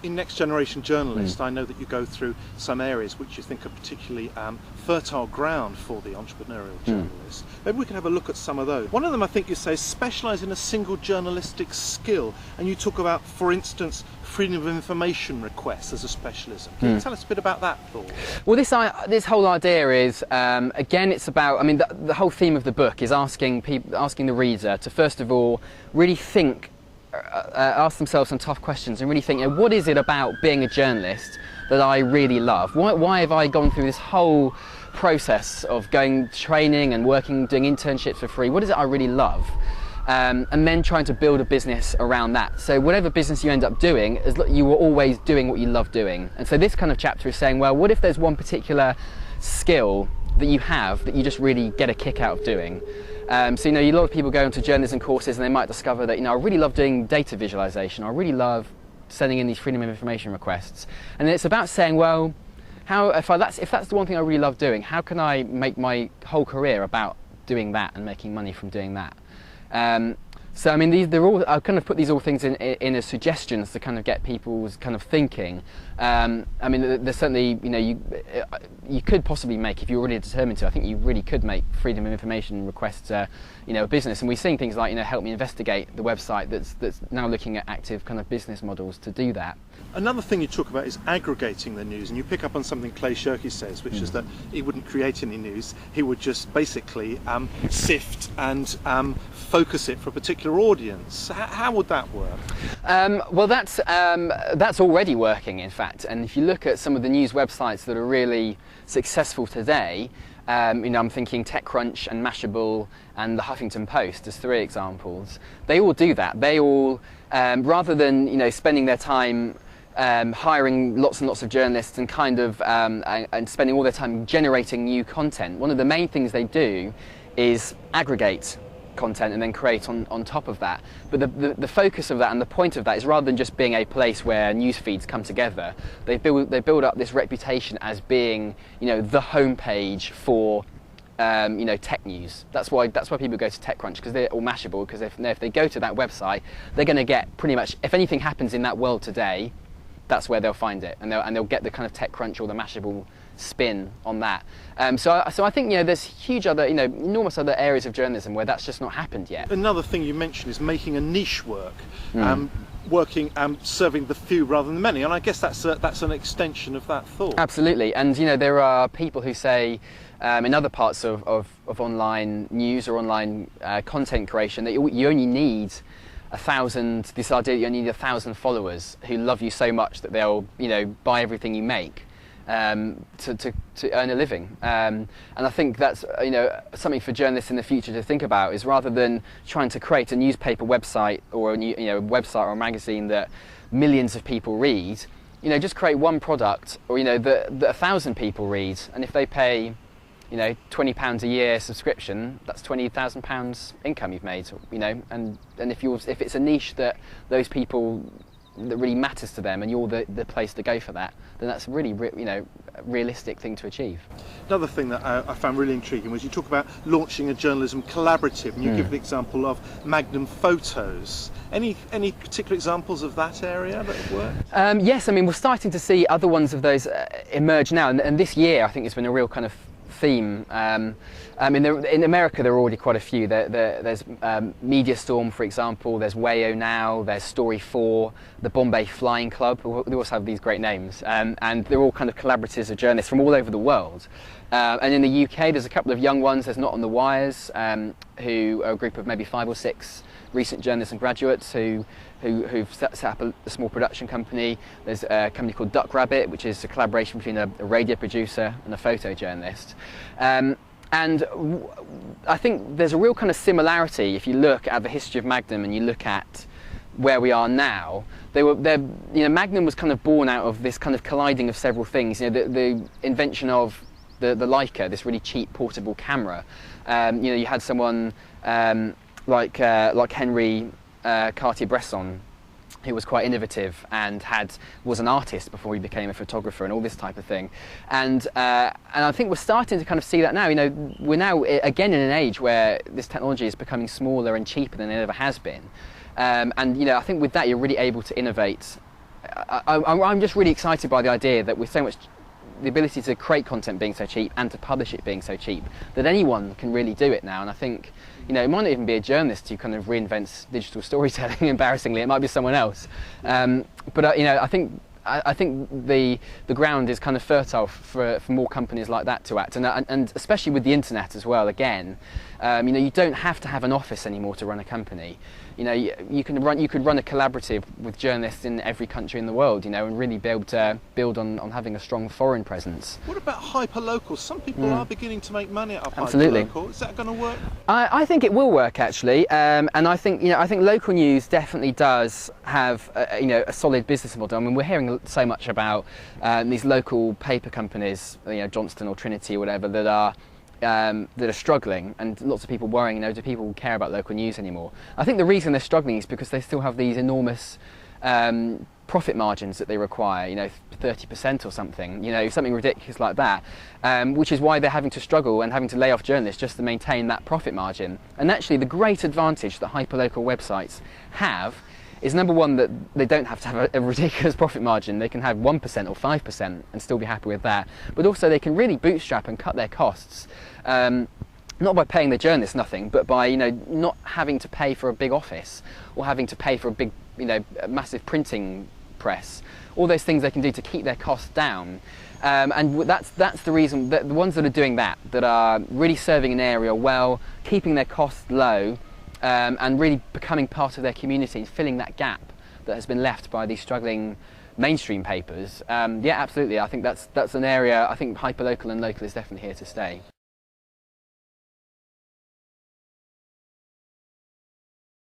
in Next Generation Journalist, I know that you go through some areas which you think are particularly fertile ground for the entrepreneurial journalist. Maybe we can have a look at some of those. One of them, I think you say, is specialise in a single journalistic skill, and you talk about, for instance, freedom of information requests as a specialism. Can you tell us a bit about that thought? Well, this whole idea is, again, it's about, I mean, the whole theme of the book is asking the reader to, first of all, really think, ask themselves some tough questions and really think, what is it about being a journalist that I really love? Why have I gone through this whole process of going training and working, doing internships for free? What is it I really love? And then trying to build a business around that. So whatever business you end up doing, you were always doing what you love doing. And so this kind of chapter is saying, well, what if there's one particular skill that you have that you just really get a kick out of doing? So, a lot of people go into journalism courses and they might discover that, I really love doing data visualization. I really love sending in these freedom of information requests. And it's about saying, well, if that's the one thing I really love doing, how can I make my whole career about doing that and making money from doing that? So I mean, I've kind of put these all things in as suggestions to kind of get people's kind of thinking. I mean, there's certainly, you could possibly make, if you're really determined to, I think you really could make freedom of information requests, a business. And we're seeing things like, Help Me Investigate, the website that's now looking at active kind of business models to do that. Another thing you talk about is aggregating the news, and you pick up on something Clay Shirky says, which is that he wouldn't create any news. He would just basically sift and focus it for a particular audience. How would that work? Well, that's already working, in fact. And if you look at some of the news websites that are really successful today, I'm thinking TechCrunch and Mashable and the Huffington Post as 3 examples. They all do that. They all, rather than spending their time hiring lots and lots of journalists and kind of and spending all their time generating new content, one of the main things they do is aggregate content and then create on top of that. But the focus of that and the point of that is, rather than just being a place where news feeds come together, they build up this reputation as being the homepage for tech news. That's why people go to TechCrunch or Mashable, because if they go to that website, they're going to get pretty much, if anything happens in that world today, that's where they'll find it, and they'll get the kind of TechCrunch or the Mashable spin on that. So I think there's huge other, enormous other areas of journalism where that's just not happened yet. Another thing you mentioned is making a niche work, serving the few rather than the many, and I guess that's an extension of that thought. Absolutely, and there are people who say in other parts of online news or online content creation that you only need 1,000. This idea that you only need 1,000 followers who love you so much that they'll buy everything you make to earn a living, and I think that's something for journalists in the future to think about, is rather than trying to create a newspaper website or a website or a magazine that millions of people read, just create one product or that 1,000 people read, and if they pay £20 a year subscription, that's £20,000 income you've made, and if it's a niche that those people that really matters to them and you're the place to go for that, then that's a really realistic thing to achieve. Another thing that I found really intriguing was you talk about launching a journalism collaborative, and you give the example of Magnum Photos. Any particular examples of that area that have worked? Yes, I mean, we're starting to see other ones of those emerge now, and this year I think it's been a real kind of theme. In America there are already quite a few. There's Media Storm, for example, there's Wayo Now, there's Story 4, the Bombay Flying Club, they also have these great names, and they're all kind of collaboratives of journalists from all over the world. And in the UK there's a couple of young ones. There's Not on the Wires, who are a group of maybe 5 or 6 recent journalism graduates who've set up a small production company. There's a company called Duck Rabbit, which is a collaboration between a radio producer and a photojournalist. And I think there's a real kind of similarity if you look at the history of Magnum and you look at where we are now. Magnum was kind of born out of this kind of colliding of several things. The invention of the Leica, this really cheap portable camera. You had someone like Henry Cartier-Bresson, who was quite innovative and was an artist before he became a photographer and all this type of thing. And I think we're starting to kind of see that now. We're now again in an age where this technology is becoming smaller and cheaper than it ever has been. I think with that you're really able to innovate I'm just really excited by the idea that with so much, the ability to create content being so cheap and to publish it being so cheap, that anyone can really do it now. And I think, you know, it might not even be a journalist who kind of reinvents digital storytelling. Embarrassingly, it might be someone else. But you know, I think the ground is kind of fertile for more companies like that to act, and especially with the internet as well. Again, you know, you don't have to have an office anymore to run a company. You know, you could run a collaborative with journalists in every country in the world, you know, and really be able to build on having a strong foreign presence. What about hyperlocal? Some people are beginning to make money out of Absolutely. hyperlocal. Is that going to work? I think it will work, actually, and I think, you know, I think local news definitely does have you know, a solid business model. I mean, we're hearing so much about these local paper companies, you know, Johnston or Trinity or whatever, that are struggling, and lots of people worrying, you know, do people care about local news anymore? I think the reason they're struggling is because they still have these enormous profit margins that they require, you know, 30% or something, you know, something ridiculous like that, which is why they're having to struggle and having to lay off journalists just to maintain that profit margin. And actually the great advantage that hyperlocal websites have is, number one, that they don't have to have a ridiculous profit margin. They can have 1% or 5% and still be happy with that. But also they can really bootstrap and cut their costs, not by paying the journalists nothing, but by, you know, not having to pay for a big office or having to pay for a big, you know, massive printing press. All those things they can do to keep their costs down. And that's the reason that the ones that are doing that are really serving an area well, keeping their costs low, and really becoming part of their community and filling that gap that has been left by these struggling mainstream papers. Yeah, absolutely. I think that's an area. I think hyperlocal and local is definitely here to stay.